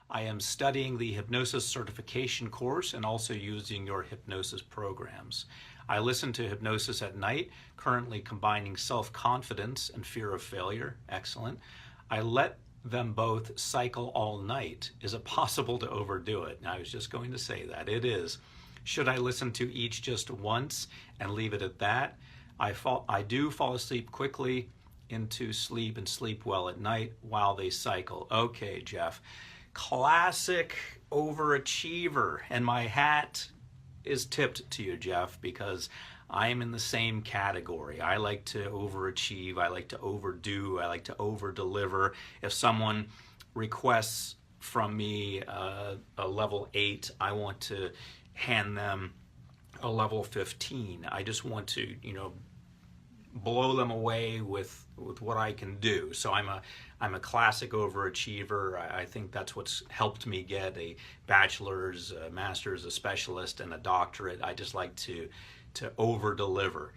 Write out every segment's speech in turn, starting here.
I am studying the hypnosis certification course and also using your hypnosis programs. I listen to hypnosis at night, currently combining self-confidence and fear of failure. Excellent. I let them both cycle all night. Is it possible to overdo it? Now, I was just going to say that. It is. Should I listen to each just once and leave it at that? I do fall asleep quickly into sleep and sleep well at night while they cycle. Okay, Jeff. Classic overachiever. And my hat is tipped to you, Jeff, because I am in the same category. I like to overachieve. I like to overdo. I like to overdeliver. If someone requests from me a level 8, I want to hand them a level 15. I just want to, blow them away with what I can do. So I'm a classic overachiever. I think that's what's helped me get a bachelor's, a master's, a specialist, and a doctorate. I just like to over deliver.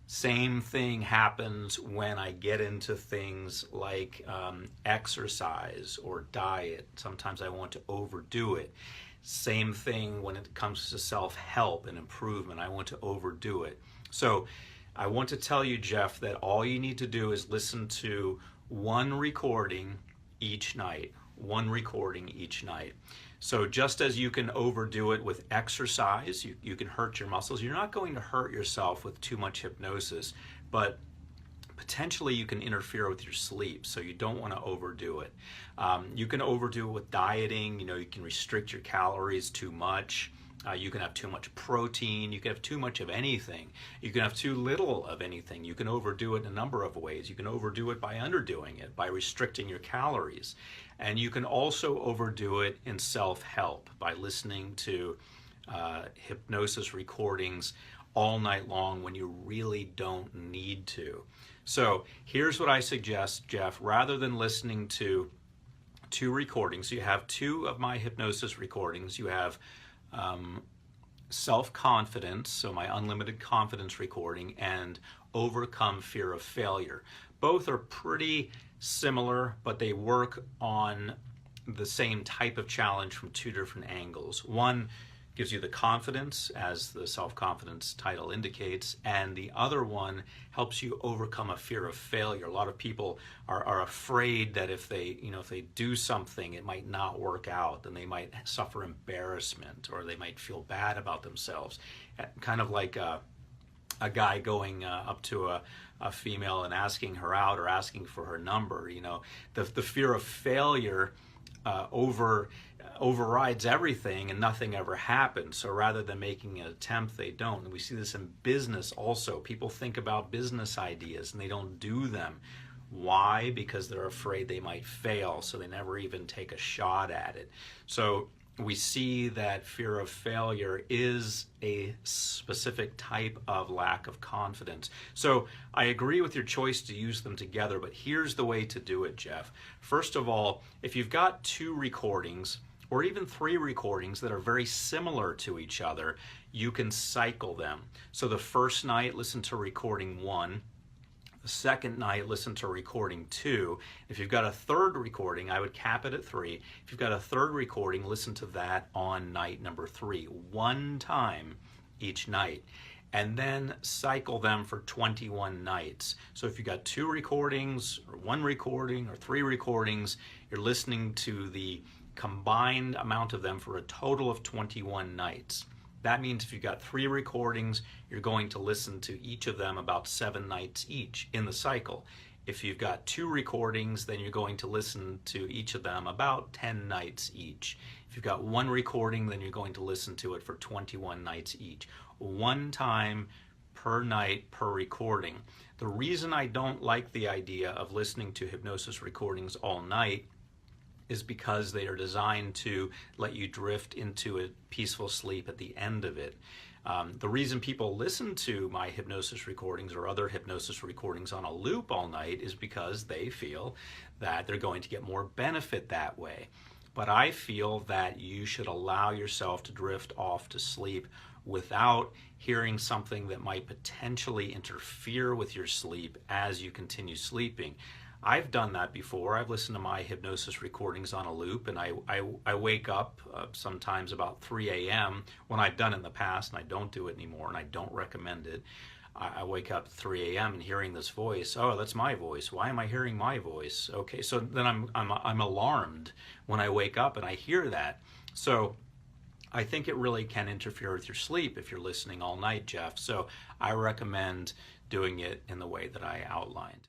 Same thing happens when I get into things like exercise or diet. Sometimes I want to overdo it. Same thing when it comes to self-help and improvement. I want to overdo it. So I want to tell you, Jeff, that all you need to do is listen to one recording each night. One recording each night. So just as you can overdo it with exercise, you can hurt your muscles. You're not going to hurt yourself with too much hypnosis, but potentially you can interfere with your sleep, so you don't want to overdo it. You can overdo it with dieting. You can restrict your calories too much. You can have too much protein. You can have too much of anything. You can have too little of anything. You can overdo it in a number of ways. You can overdo it by underdoing it, by restricting your calories. And you can also overdo it in self-help by listening to hypnosis recordings all night long when you really don't need to. So here's what I suggest, Jeff. Rather than listening to 2 recordings, you have 2 of my hypnosis recordings. You have self-confidence, so my unlimited confidence recording, and overcome fear of failure. Both are pretty similar, but they work on the same type of challenge from 2 different angles. One gives you the confidence, as the self-confidence title indicates, and the other one helps you overcome a fear of failure. A lot of people are afraid that if they do something, it might not work out, and they might suffer embarrassment, or they might feel bad about themselves. Kind of like a guy going up to a female and asking her out or asking for her number. The fear of failure overrides everything, and nothing ever happens. So rather than making an attempt, they don't. And we see this in business also. People think about business ideas and they don't do them. Why? Because they're afraid they might fail, so they never even take a shot at it. So we see that fear of failure is a specific type of lack of confidence. So I agree with your choice to use them together, but here's the way to do it, Jeff. First of all, if you've got 2 recordings or even 3 recordings that are very similar to each other, you can cycle them. So the first night, listen to recording 1. The second night, listen to recording 2. If you've got a third recording, I would cap it at 3. If you've got a third recording, listen to that on night number 3, 1 time each night. And then cycle them for 21 nights. So if you've got 2 recordings, or 1 recording, or 3 recordings, you're listening to the combined amount of them for a total of 21 nights. That means if you've got 3 recordings, you're going to listen to each of them about 7 nights each in the cycle. If you've got 2 recordings, then you're going to listen to each of them about 10 nights each. If you've got 1 recording, then you're going to listen to it for 21 nights each. 1 time per night per recording. The reason I don't like the idea of listening to hypnosis recordings all night is because they are designed to let you drift into a peaceful sleep at the end of it. The reason people listen to my hypnosis recordings or other hypnosis recordings on a loop all night is because they feel that they're going to get more benefit that way. But I feel that you should allow yourself to drift off to sleep without hearing something that might potentially interfere with your sleep as you continue sleeping. I've done that before. I've listened to my hypnosis recordings on a loop, and I wake up sometimes about 3 a.m. when I've done it in the past, and I don't do it anymore, and I don't recommend it. I wake up at 3 a.m. and hearing this voice. Oh, that's my voice. Why am I hearing my voice? Okay, so then I'm alarmed when I wake up and I hear that. So I think it really can interfere with your sleep if you're listening all night, Jeff. So I recommend doing it in the way that I outlined.